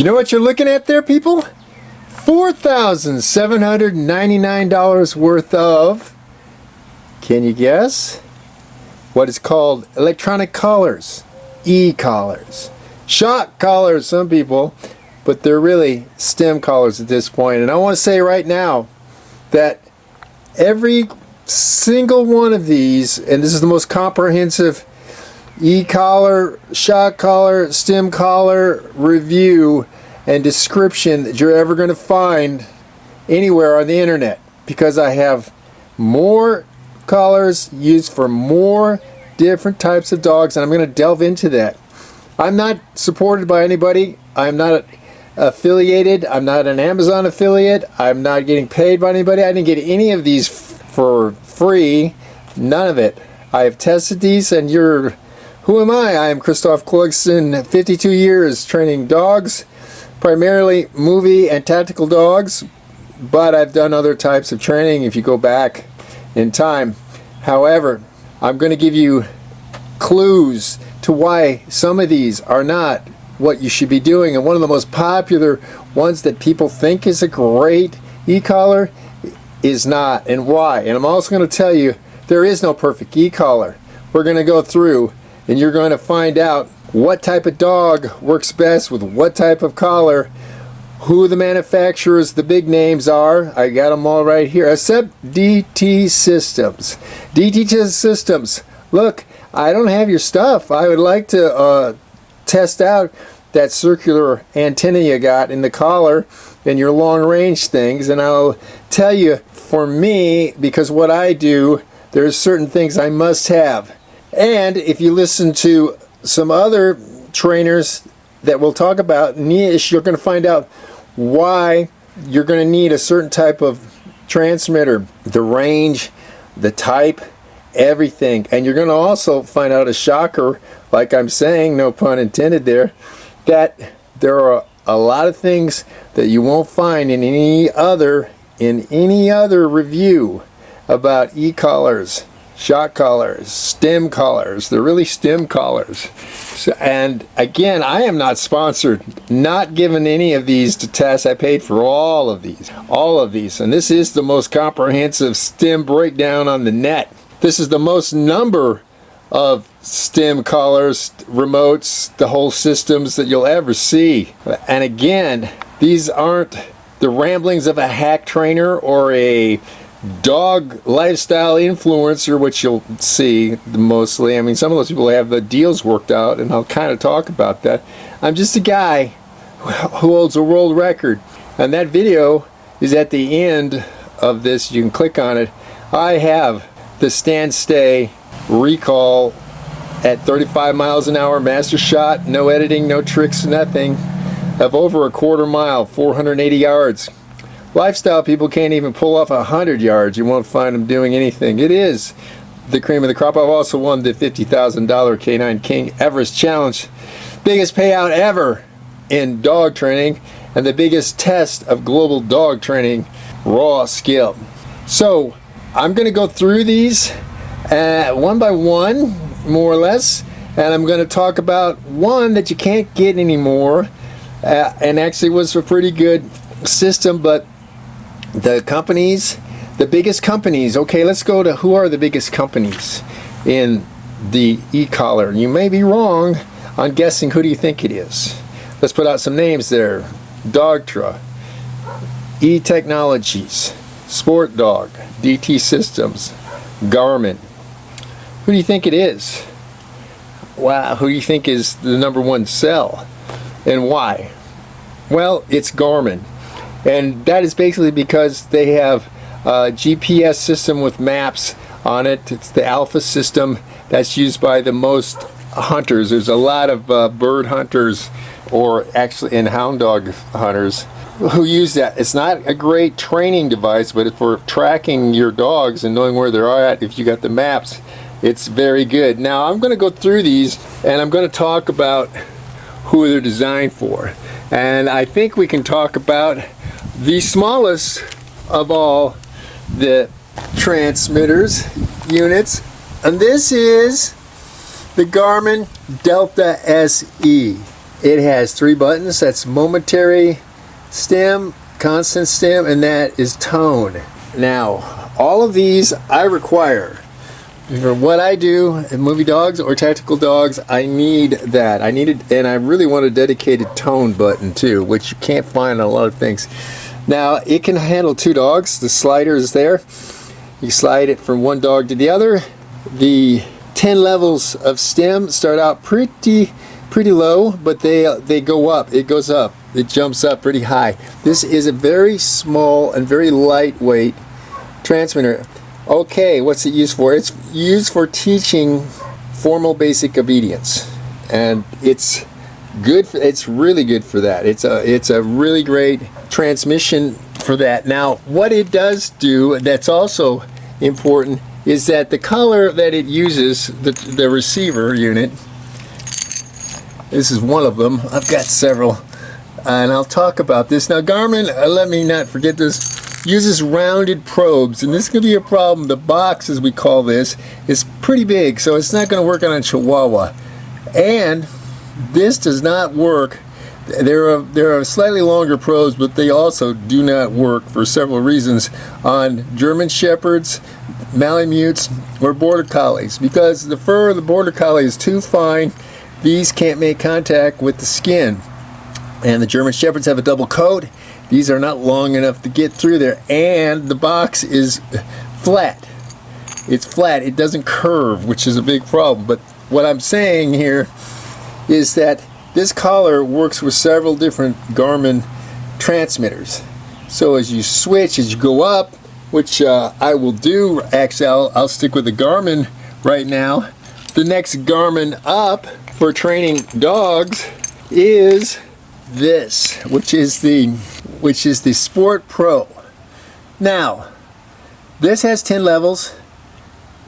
Do you know what you're looking at there, people? $4,799 worth of, can you guess? What is called electronic collars, e-collars. Shock collars, some people, but they're really stem collars at this point. And I want to say right now that every single one of these, and this is the most comprehensive e-collar, shock collar, stem collar review and description that you're ever going to find anywhere on the internet, because I have more collars used for more different types of dogs, and I'm going to delve into that. I'm not supported by anybody. I'm not affiliated. I'm not an Amazon affiliate. I'm not getting paid by anybody. I didn't get any of these for free. None of it. I have tested these, and who am I? I am Christoffe Clugston, 52 years training dogs, primarily movie and tactical dogs, but I've done other types of training if you go back in time. However, I'm going to give you clues to why some of these are not what you should be doing, and one of the most popular ones that people think is a great e-collar is not, and why. And I'm also going to tell you there is no perfect e-collar. We're going to go through and you're going to find out what type of dog works best with what type of collar, who the manufacturers, the big names are. I got them all right here, except DT Systems. DT Systems, look, I don't have your stuff. I would like to test out that circular antenna you got in the collar and your long range things, and I'll tell you, for me, because what I do, there's certain things I must have. And if you listen to some other trainers that we'll talk about niche, you're going to find out why you're going to need a certain type of transmitter, the range, the type, everything. And you're going to also find out a shocker, like I'm saying, no pun intended there, that there are a lot of things that you won't find in any other review about e-collars, shock collars, stem collars. They're really stem collars. So, and again, I am not sponsored, not given any of these to test. I paid for all of these, and this is the most comprehensive stem breakdown on the net. This is the most number of stem collars, remotes, the whole systems that you'll ever see. And again, these aren't the ramblings of a hack trainer or a dog lifestyle influencer, which you'll see mostly. I mean, some of those people have the deals worked out, and I'll kind of talk about that. I'm just a guy who holds a world record, and that video is at the end of this. You can click on it. I have the stand stay recall at 35 miles an hour, master shot, no editing, no tricks, nothing, of over a quarter mile, 480 yards. Lifestyle people can't even pull off 100 yards. You won't find them doing anything. It is the cream of the crop. I've also won the $50,000 K9 King Everest challenge. Biggest payout ever in dog training, and the biggest test of global dog training raw skill. So I'm going to go through these one by one, more or less, and I'm going to talk about one that you can't get anymore, and actually was a pretty good system, but the companies, the biggest companies, okay, let's go to who are the biggest companies in the e-collar. You may be wrong on guessing. Who do you think it is? Let's put out some names there. Dogtra, E-Technologies, Sport Dog, DT Systems, Garmin. Who do you think it is? Wow, who do you think is the number one sell, and why? Well, it's Garmin. And that is basically because they have a GPS system with maps on it. It's the alpha system that's used by the most hunters. There's a lot of bird hunters, or actually and hound dog hunters, who use that. It's not a great training device, but for tracking your dogs and knowing where they're at, if you got the maps, it's very good. Now I'm going to go through these, and I'm going to talk about who they're designed for. And I think we can talk about the smallest of all the transmitters units, and this is the Garmin Delta SE. It has 3 buttons. That's momentary stem, constant stem, and that is tone. Now, all of these I require. For what I do in movie dogs or tactical dogs, I need that. I need it, and I really want a dedicated tone button too, which you can't find on a lot of things. Now, it can handle 2 dogs. The slider is there. You slide it from one dog to the other. The 10 levels of stem start out pretty low, but they go up. It goes up. It jumps up pretty high. This is a very small and very lightweight transmitter. Okay, what's it used for? It's used for teaching formal basic obedience, and it's good. It's really good for that. It's a really great transmission for that. Now, what it does do that's also important is that the color that it uses, the receiver unit. This is one of them. I've got several, and I'll talk about this. Now, Garmin, let me not forget this, uses rounded probes, and this could be a problem. The box, as we call this, is pretty big, so it's not going to work on a Chihuahua. And this does not work. There are slightly longer probes, but they also do not work for several reasons on German Shepherds, Malamutes, or Border Collies, because the fur of the Border Collie is too fine. These can't make contact with the skin. And the German Shepherds have a double coat. These are not long enough to get through there, and the box is flat. It's flat. It doesn't curve, which is a big problem. But what I'm saying here is that this collar works with several different Garmin transmitters. So as you switch, as you go up, which I will do, actually I'll stick with the Garmin right now. The next Garmin up for training dogs is this, which is the Sport Pro. Now, this has 10 levels.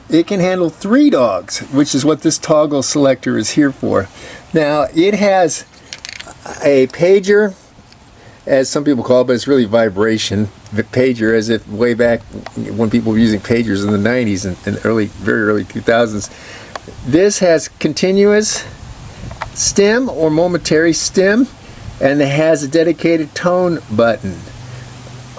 It can handle 3 dogs, which is what this toggle selector is here for. Now, it has a pager, as some people call it, but it's really vibration. The pager, as if way back when people were using pagers in the 90s and very early 2000s. This has continuous stem or momentary stem, and it has a dedicated tone button.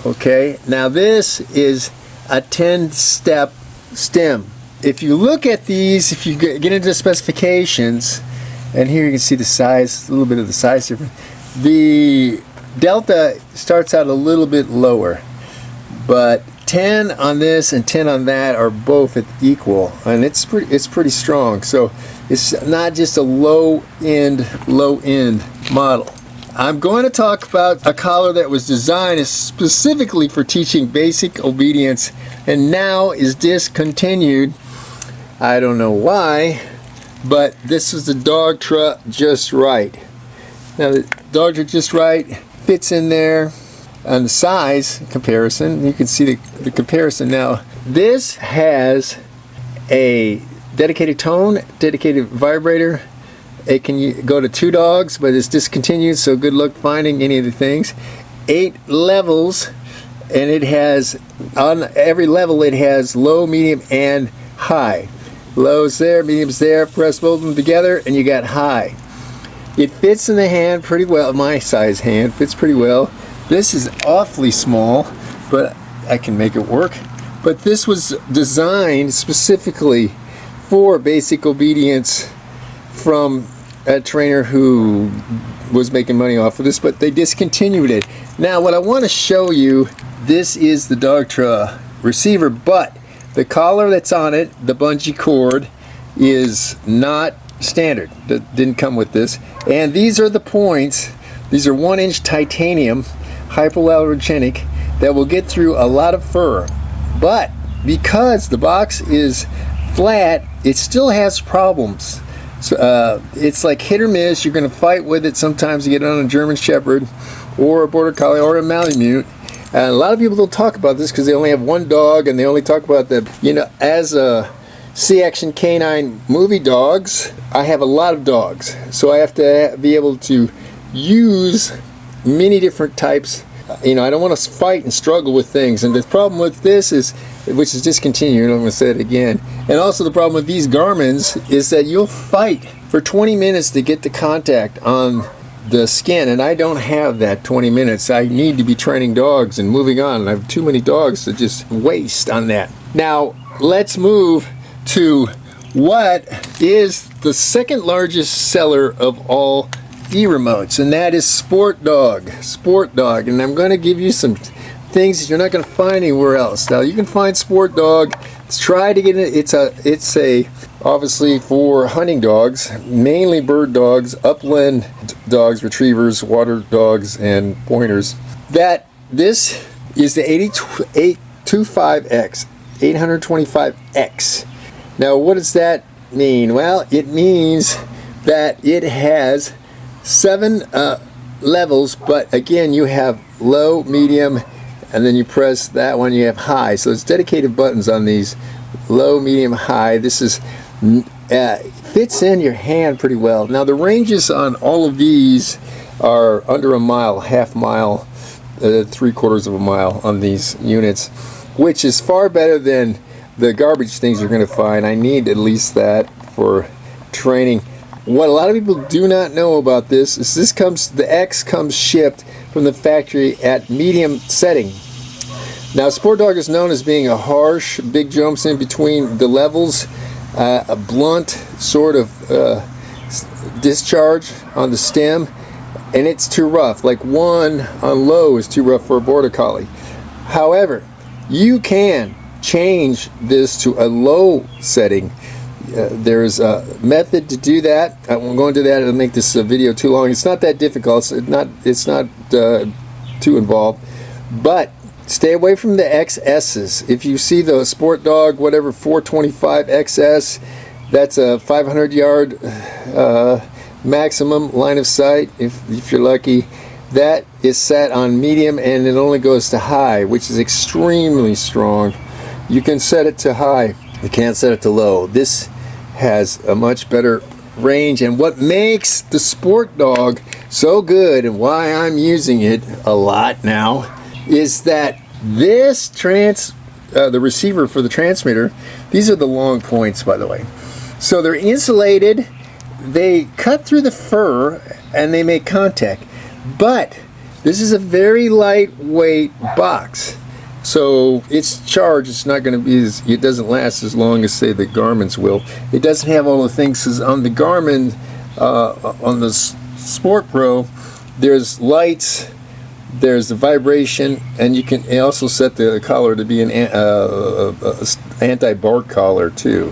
Okay, now this is a 10-step stem. If you look at these, if you get into the specifications, and here you can see the size, a little bit of the size difference. The delta starts out a little bit lower, but 10 on this and 10 on that are both equal, and it's pretty strong. So it's not just a low end model. I'm going to talk about a collar that was designed specifically for teaching basic obedience and now is discontinued. I don't know why, but this is the dogtra Just Right. Now the dogtra Just Right fits in there on the size comparison. You can see the comparison now. This has a dedicated tone, dedicated vibrator. It can go to 2 dogs, but it's discontinued, so good luck finding any of the things. 8 levels, and it has, on every level, it has low, medium, and high. Low's there, medium's there, press both of them together, and you got high. It fits in the hand pretty well. My size hand fits pretty well. This is awfully small, but I can make it work. But this was designed specifically for basic obedience from a trainer who was making money off of this, but they discontinued it. Now what I want to show you, this is the dogtra receiver, but the collar that's on it, the bungee cord, is not standard. That didn't come with this. And these are the points. These are 1-inch titanium, hypoallergenic, that will get through a lot of fur. But because the box is flat, it still has problems. So, it's like hit or miss. You're going to fight with it. Sometimes you get it on a German Shepherd or a Border Collie or a Malamute. And a lot of people don't talk about this because they only have 1 dog, and they only talk about the, as a C-Action K9 movie dogs, I have a lot of dogs. So I have to be able to use many different types. I don't want to fight and struggle with things. And the problem with this is, which is discontinued, I'm going to say it again, and also the problem with these Garmins is that you'll fight for 20 minutes to get the contact on the skin, and I don't have that 20 minutes. I need to be training dogs and moving on. I have too many dogs to just waste on that. Now let's move to what is the second largest seller of all e-remotes, and that is Sport Dog. And I'm going to give you some things that you're not going to find anywhere else. Now you can find Sport Dog. Let's try to get it. It's a obviously for hunting dogs, mainly bird dogs, upland dogs, retrievers, water dogs, and pointers. That this is the 825X, 825X. Now what does that mean? Well, it means that it has 7 levels, but again you have low, medium, and then you press that one, you have high. So it's dedicated buttons on these: low, medium, high. This is fits in your hand pretty well. Now the ranges on all of these are under a mile, half mile, 3/4 of a mile on these units, which is far better than the garbage things you're going to find. I need at least that for training. What a lot of people do not know about this is the X comes shipped from the factory at medium setting. Now Sport Dog is known as being a harsh, big jumps in between the levels, a blunt sort of discharge on the stem, and it's too rough. Like 1 on low is too rough for a border collie. However, you can change this to a low setting. There's a method to do that. I won't go into that. It'll make this video too long. It's not that difficult. It's not too involved. But stay away from the XS's. If you see the Sport Dog, whatever, 425 XS, that's a 500-yard maximum line of sight. If you're lucky, that is set on medium, and it only goes to high, which is extremely strong. You can set it to high. You can't set it to low. This has a much better range, and what makes the Sport Dog so good and why I'm using it a lot now is that this the receiver for the transmitter, these are the long points, by the way, so they're insulated, they cut through the fur and they make contact, but this is a very lightweight box. So its charge is not going to be it doesn't last as long as, say, the Garmin's will. It doesn't have all the things, because on the Garmin, on the Sport Pro, there's lights, there's the vibration, and you can also set the collar to be an anti-bark collar too.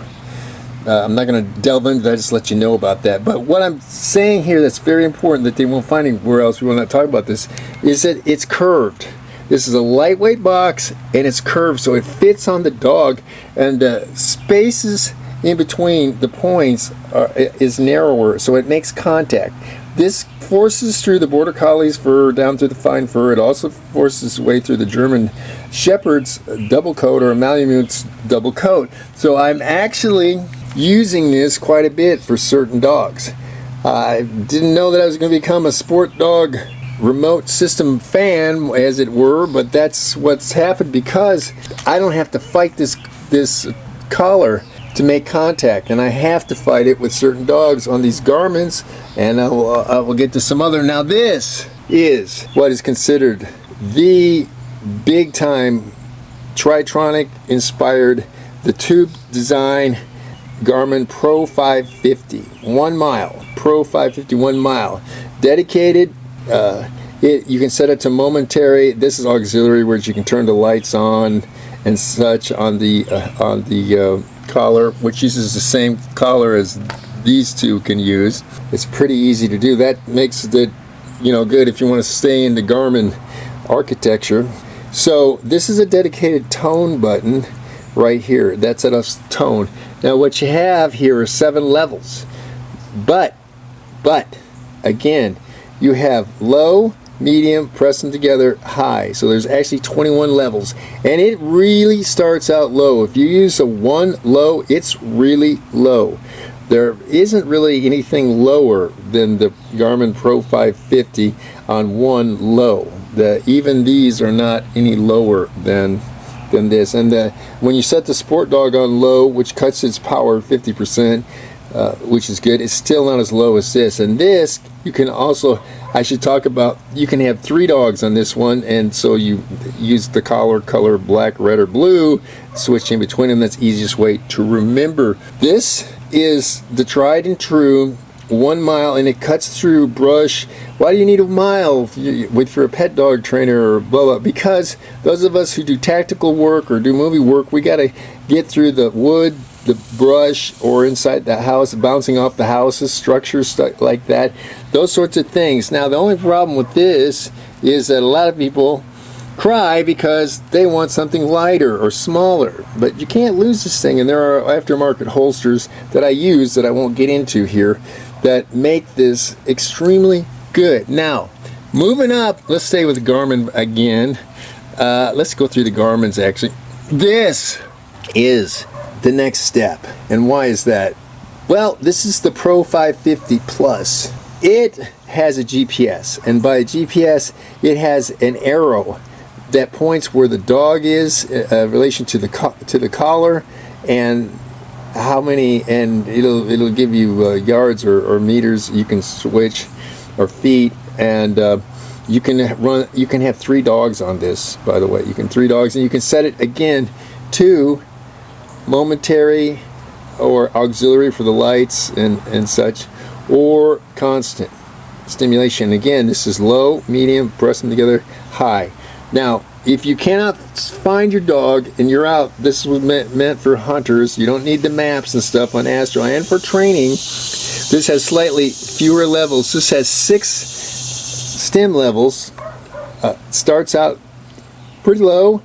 I'm not going to delve into that, just let you know about that. But what I'm saying here that's very important that they won't find anywhere else, we will not talk about this, is that it's curved. This is a lightweight box, and it's curved, so it fits on the dog, and the spaces in between the points is narrower, so it makes contact. This forces through the Border Collie's fur down through the fine fur. It also forces its way through the German Shepherd's double coat, or Malamutes double coat. So I'm actually using this quite a bit for certain dogs. I didn't know that I was going to become a Sport Dog remote system fan, as it were, but that's what's happened, because I don't have to fight this collar to make contact, and I have to fight it with certain dogs on these Garmins, and I will get to some other. Now this is what is considered the big time Tritronic inspired, the tube design Garmin Pro 550 1 mile, Pro 550 1 mile, dedicated. You can set it to momentary. This is auxiliary, where you can turn the lights on and such on the collar, which uses the same collar as these two can use. It's pretty easy to do. That makes it, good if you want to stay in the Garmin architecture. So this is a dedicated tone button right here. That's at a tone. Now what you have here are 7 levels, but again, you have low, medium, press them together, high. So there's actually 21 levels, and it really starts out low. If you use a 1 low, it's really low. There isn't really anything lower than the Garmin Pro 550 on 1 low. Even these are not any lower than this. And when you set the Sport Dog on low, which cuts its power 50%, which is good. It's still not as low as this. And this, you can also, I should talk about, you can have 3 dogs on this one, and so you use the collar color black, red, or blue, switch in between them. That's the easiest way to remember. This is the tried and true 1 mile, and it cuts through brush. Why do you need a mile if you're a pet dog trainer or blah blah? Because those of us who do tactical work or do movie work, we got to get through the wood, the brush, or inside the house, bouncing off the houses, structures, stuff like that, those sorts of things. Now the only problem with this is that a lot of people cry because they want something lighter or smaller, but you can't lose this thing. And there are aftermarket holsters that I use that I won't get into here that make this extremely good. Now moving up, let's stay with Garmin again. Let's go through the Garmin's. Actually, this is the next step. And why is that? Well, this is the Pro 550 Plus. It has a GPS, and by GPS it has an arrow that points where the dog is in relation to the collar, and how many, and it'll give you yards or meters you can switch, or feet, and you can have 3 dogs on this, by the way. You can 3 dogs, and you can set it again to momentary or auxiliary for the lights and such, or constant stimulation. Again, this is low, medium, press them together, high. Now if you cannot find your dog and you're out, this was meant for hunters. You don't need the maps and stuff on Astro. And for training, this has slightly fewer levels. This has 6 stim levels. Starts out pretty low,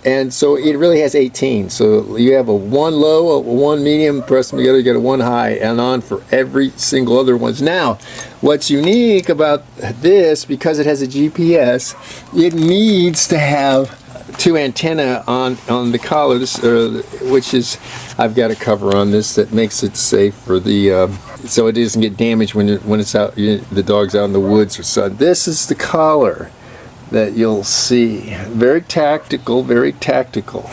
and so it really has 18. So you have a 1 low, a 1 medium, press them together, you get a 1 high, and on for every single other ones. Now, what's unique about this, because it has a GPS, it needs to have 2 antenna on the collar, which is, I've got a cover on this that makes it safe for the, so it doesn't get damaged when it's out, the dog's out in the woods or so. This is the collar that you'll see. Very tactical, very tactical.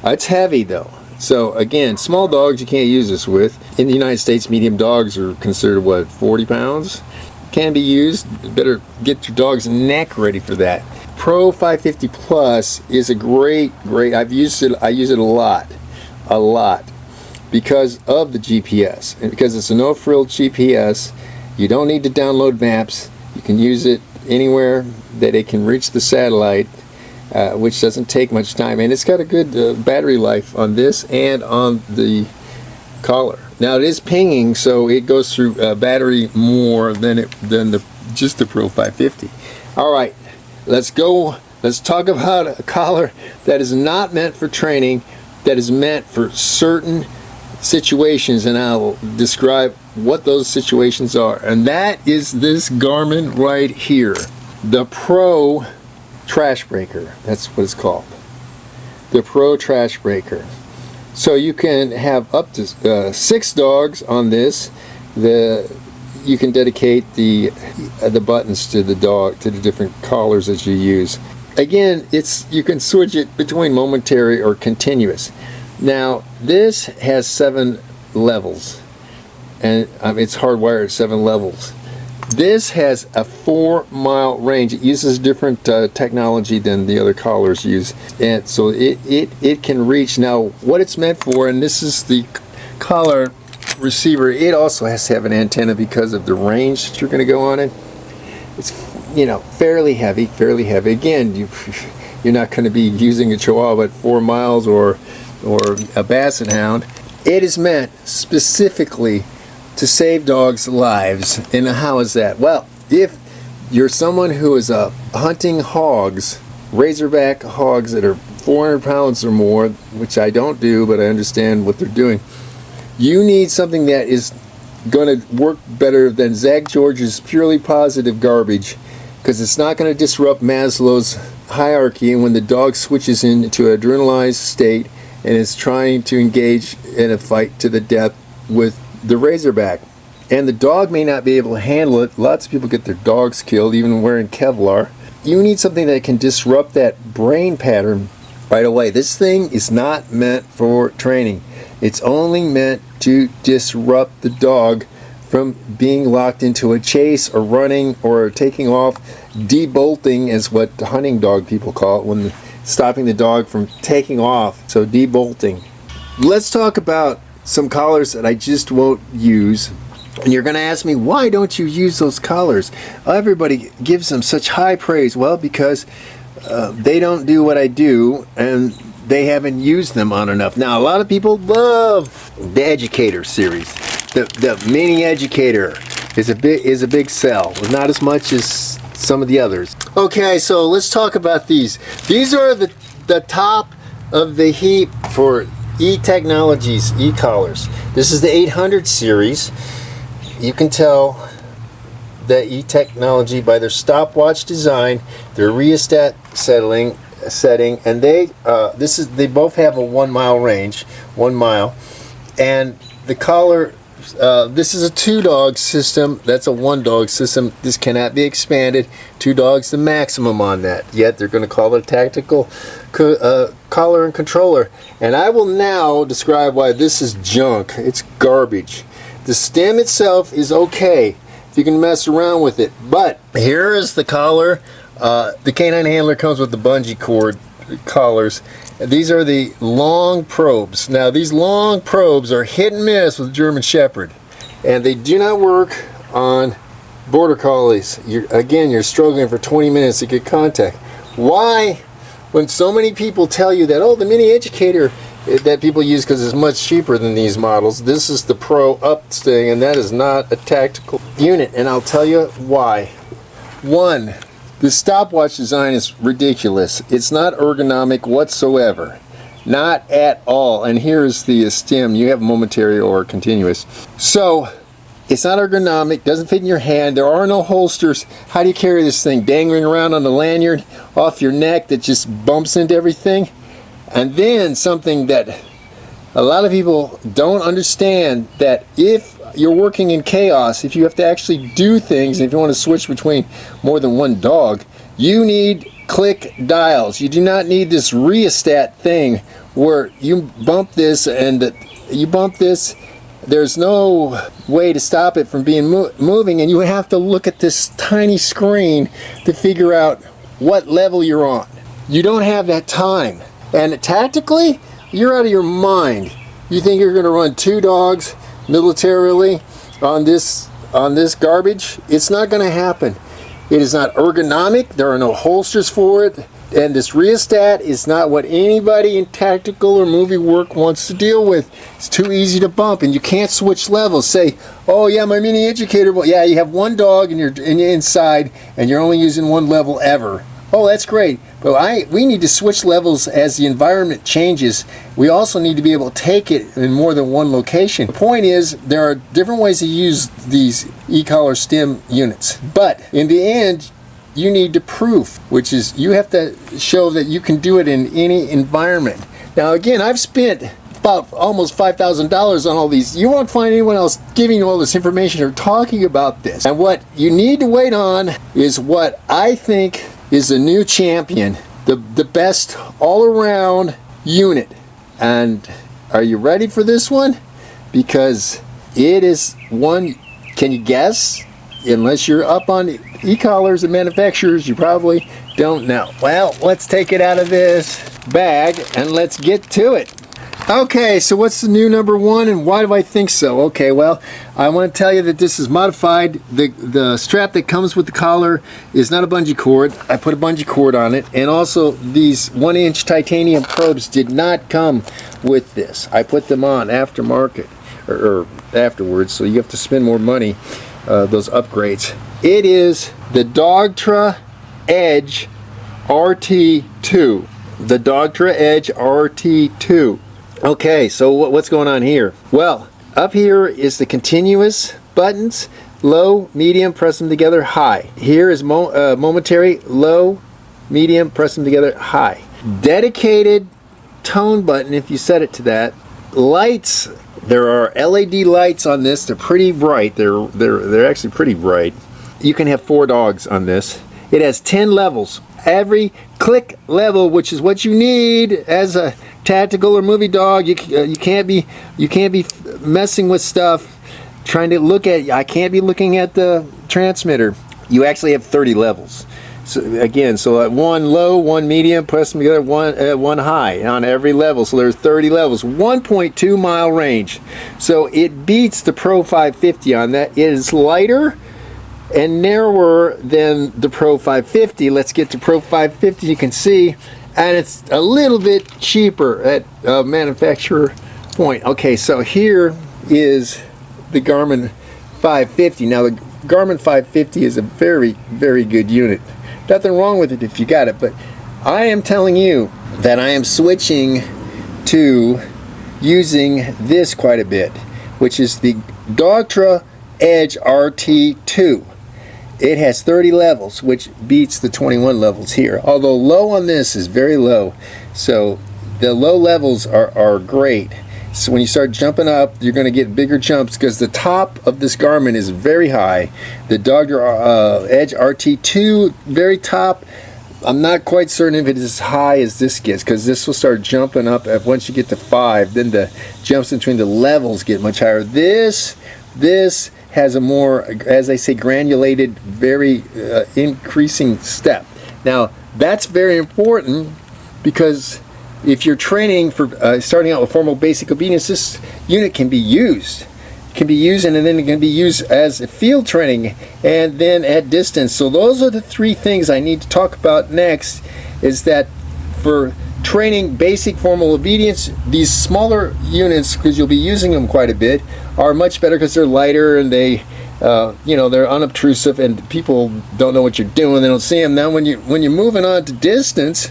It's heavy though. So again, small dogs you can't use this with. In the United States, medium dogs are considered, what, 40 pounds? Can be used. You better get your dog's neck ready for that. Pro 550 Plus is a great, I've used it, I use it a lot, because of the GPS, and because it's a no-frill GPS. You don't need to download maps. You can use it anywhere that it can reach the satellite, which doesn't take much time, and it's got a good battery life on this and on the collar. Now it is pinging, so it goes through battery more than just the Pro 550. All right, let's talk about a collar that is not meant for training, that is meant for certain situations, and I'll describe what those situations are. And that is this Garmin right here, the Pro Trash Breaker. That's what it's called, the Pro Trash Breaker. So you can have up to 6 dogs on this. You can dedicate the buttons to the dog, to the different collars that you use. Again, you can switch it between momentary or continuous. Now this has 7 levels, and it's hardwired 7 levels. This has a 4-mile range. It uses different technology than the other collars use, and so it can reach. Now what it's meant for, and this is the collar receiver, it also has to have an antenna because of the range that you're going to go on it. It's, fairly heavy. Again, you're not going to be using a Chihuahua at 4 miles or a Basset Hound. It is meant specifically to save dogs' lives. And how is that? Well, if you're someone who is hunting hogs, razorback hogs that are 400 pounds or more, which I don't do, but I understand what they're doing, you need something that is going to work better than Zach George's purely positive garbage, because it's not going to disrupt Maslow's hierarchy. And when the dog switches into an adrenalized state and is trying to engage in a fight to the death with the razorback, and the dog may not be able to handle it. Lots of people get their dogs killed even wearing Kevlar. You need something that can disrupt that brain pattern right away. This thing is not meant for training. It's only meant to disrupt the dog from being locked into a chase or running or taking off. Debolting is what the hunting dog people call it, when stopping the dog from taking off. So debolting. Let's talk about some collars that I just won't use. And you're going to ask me, why don't you use those collars? Everybody gives them such high praise. Well, because they don't do what I do, and they haven't used them on enough. Now, a lot of people love the Educator series. The Mini Educator is a big sell. Not as much as some of the others. Okay, so let's talk about these. These are the top of the heap for E-Technologies e-collars. This is the 800 series. You can tell the E-Technology by their stopwatch design, their rheostat setting, and they both have a 1 mile range, 1 mile, and the collar. This is a 2-dog system. That's a 1-dog system. This cannot be expanded. 2 dogs the maximum on that. Yet they're going to call it a tactical collar and controller. And I will now describe why this is junk. It's garbage. The stem itself is okay if you can mess around with it. But here is the collar. The K9 handler comes with the bungee cord collars. These are the long probes. Now, these long probes are hit and miss with German Shepherd, and they do not work on Border Collies. You're struggling for 20 minutes to get contact. Why, when so many people tell you that, oh, the Mini Educator that people use because it's much cheaper than these models, this is the Pro Up thing, and that is not a tactical unit, and I'll tell you why. One, the stopwatch design is ridiculous. It's not ergonomic whatsoever. Not at all. And here's the stem. You have momentary or continuous. So, it's not ergonomic, doesn't fit in your hand. There are no holsters. How do you carry this thing? Dangling around on the lanyard off your neck that just bumps into everything? And then something that a lot of people don't understand, that if you're working in chaos, if you have to actually do things, and if you want to switch between more than one dog, you need click dials. You do not need this rheostat thing where you bump this and you bump this. There's no way to stop it from being moving, and you have to look at this tiny screen to figure out what level you're on. You don't have that time. And tactically, you're out of your mind. You think you're going to run 2 dogs militarily on this garbage? It's not going to happen. It is not ergonomic. There are no holsters for it, and this rheostat is not what anybody in tactical or movie work wants to deal with. It's too easy to bump, and you can't switch levels. Say, oh yeah, my Mini Educator. Well, yeah, you have 1 dog and you're inside, and you're only using 1 level ever. Oh, that's great. But we need to switch levels as the environment changes. We also need to be able to take it in more than one location. The point is, there are different ways to use these e-collar stem units. But in the end, you need to proof, which is you have to show that you can do it in any environment. Now again, I've spent about almost $5,000 on all these. You won't find anyone else giving you all this information or talking about this. And what you need to wait on is what I think is the new champion, the best all-around unit. And are you ready for this one? Because it is one, can you guess? Unless you're up on e-collars and manufacturers, you probably don't know. Well, let's take it out of this bag and let's get to it. Okay, so what's the new number 1 and why do I think so? Okay, well, I want to tell you that this is modified. The strap that comes with the collar is not a bungee cord. I put a bungee cord on it, and also these 1-inch titanium probes did not come with this. I put them on aftermarket or afterwards, so you have to spend more money, those upgrades. It is the Dogtra Edge RT2. The Dogtra Edge RT2. Okay, so what's going on here? Well, up here is the continuous buttons, low, medium, press them together, high. Here is momentary, low, medium, press them together, high. Dedicated tone button if you set it to that. Lights, there are LED lights on this. They're pretty bright. They're actually pretty bright. You can have 4 dogs on this. It has 10 levels. Every click level, which is what you need as a tactical or movie dog, you can't be messing with stuff. Trying to look at, I can't be looking at the transmitter. You actually have 30 levels. So again, so at one low, one medium, press them together, one high on every level. So there's 30 levels, 1.2 mile range. So it beats the Pro 550 on that. It is lighter and narrower than the Pro 550. Let's get to Pro 550. You can see, and it's a little bit cheaper at manufacturer point. Okay, so here is the Garmin 550. Now the Garmin 550 is a very, very good unit. Nothing wrong with it if you got it, but I am telling you that I am switching to using this quite a bit, which is the Dogtra Edge RT2. It has 30 levels, which beats the 21 levels here, although low on this is very low. So the low levels are great. So when you start jumping up, you're going to get bigger jumps because the top of this Garmin is very high. The Dogtra Edge RT2, very top. I'm not quite certain if it is as high as this gets, because this will start jumping up once you get to 5. Then the jumps between the levels get much higher. This has a more, as I say, granulated, very increasing step. Now that's very important because if you're training for starting out with formal basic obedience, this unit can be used. And then it can be used as field training and then at distance. So those are the three things I need to talk about next, is that for training basic formal obedience, these smaller units, because you'll be using them quite a bit, are much better because they're lighter and they they're unobtrusive and people don't know what you're doing. They don't see them. Now when you're moving on to distance,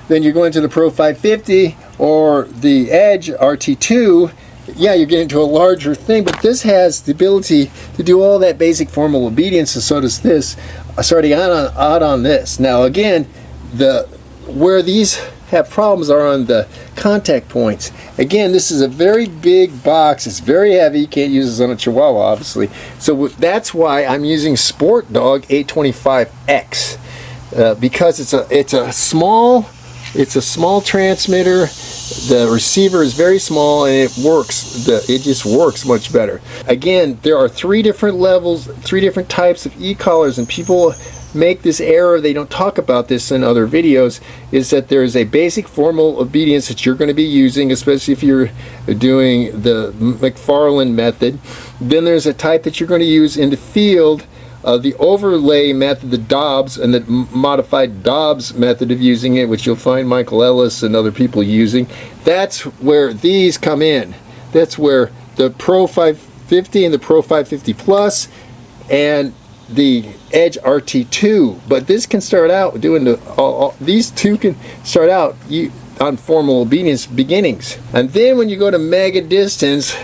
then you're going to the Pro 550 or the Edge RT2. Yeah, you're getting to a larger thing, but this has the ability to do all that basic formal obedience, and so does this. Starting out on this. Now again, where these have problems are on the contact points. Again, this is a very big box. It's very heavy. You can't use this on a Chihuahua, obviously. So that's why I'm using Sport Dog 825X because it's a small transmitter. The receiver is very small and it works. It just works much better. Again, there are 3 different levels, 3 different types of e-collars, and people make this error. They don't talk about this in other videos, is that there is a basic formal obedience that you're going to be using, especially if you're doing the McFarland method. Then there's a type that you're going to use in the field, the overlay method, the Dobbs, and the modified Dobbs method of using it, which you'll find Michael Ellis and other people using. That's where these come in. That's where the Pro 550 and the Pro 550 Plus and the Edge RT2, but this can start out doing these two can start out on formal obedience beginnings, and then when you go to mega distance,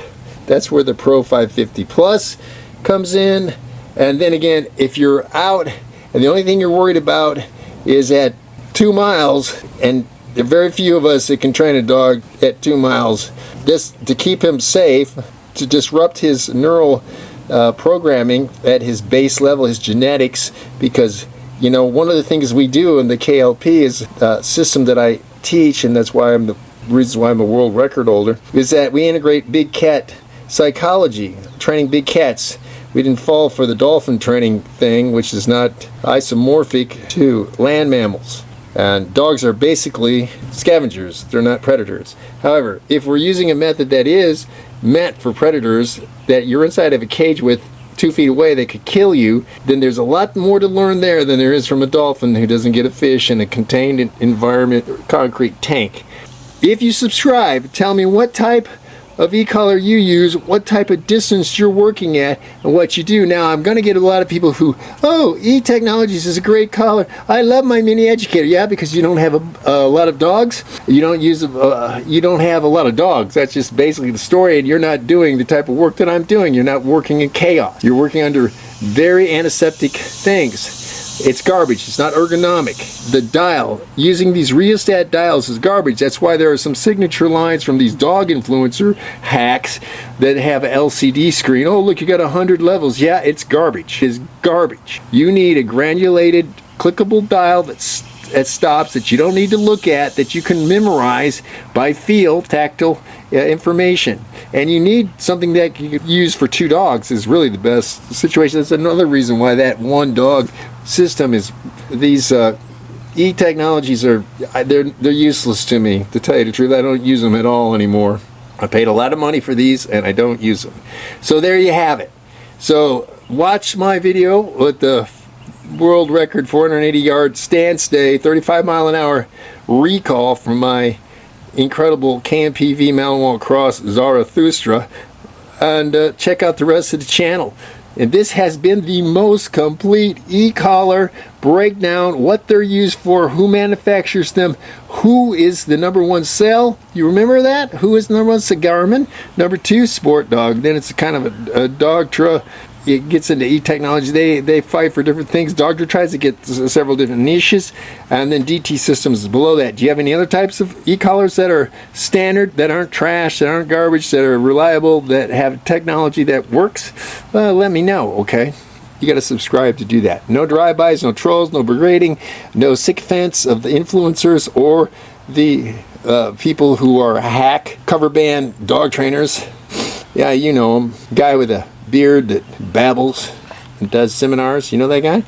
that's where the Pro 550 Plus comes in. And then again, if you're out and the only thing you're worried about is at 2 miles, and there are very few of us that can train a dog at 2 miles, just to keep him safe, to disrupt his neural programming at his base level, his genetics, because one of the things we do in the KLP is a system that I teach, and that's why the reason why I'm a world record holder, is that we integrate big cat psychology, training big cats. We didn't fall for the dolphin training thing, which is not isomorphic to land mammals. And dogs are basically scavengers. They're not predators. However, if we're using a method that is meant for predators, that you're inside of a cage with 2 feet away that could kill you, then there's a lot more to learn there than there is from a dolphin who doesn't get a fish in a contained environment or concrete tank. If you subscribe, tell me what type of e-collar you use, what type of distance you're working at, and what you do. Now I'm going to get a lot of people who, oh, E-Technologies is a great collar. I love my Mini Educator. Yeah, because you don't have a lot of dogs. You don't have a lot of dogs. That's just basically the story, and you're not doing the type of work that I'm doing. You're not working in chaos. You're working under very antiseptic things. It's garbage. It's not ergonomic. The dial, using these rheostat dials, is garbage. That's why there are some signature lines from these dog influencer hacks that have an LCD screen. Oh, look, you got 100 levels. Yeah, it's garbage. It's garbage. You need a granulated, clickable dial that's at stops that you don't need to look at, that you can memorize by feel, tactile information. And you need something that you could use for 2 dogs is really the best situation. That's another reason why that 1 dog system is, these e-technologies are, they're useless to me, to tell you the truth. I don't use them at all anymore. I paid a lot of money for these and I don't use them. So there you have it. So watch my video with the world record 480 yard stand stay, 35 mile an hour recall from my incredible KMPV Mountain Wall Cross Zarathustra, and check out the rest of the channel. And this has been the most complete e-collar breakdown, what they're used for, who manufactures them, who is the #1 sell. You remember that? Who is the #1? It's a Garmin. #2, Sport Dog. Then it's kind of a dogtra. It gets into e-technology. They fight for different things. Dogtra tries to get several different niches, and then DT Systems is below that. Do you have any other types of e-collars that are standard, that aren't trash, that aren't garbage, that are reliable, that have technology that works? Let me know, okay? You got to subscribe to do that. No drive-bys, no trolls, no berating, no sycophants of the influencers or the people who are hack cover band dog trainers. Yeah, you know him. Guy with a beard that babbles and does seminars. You know that guy?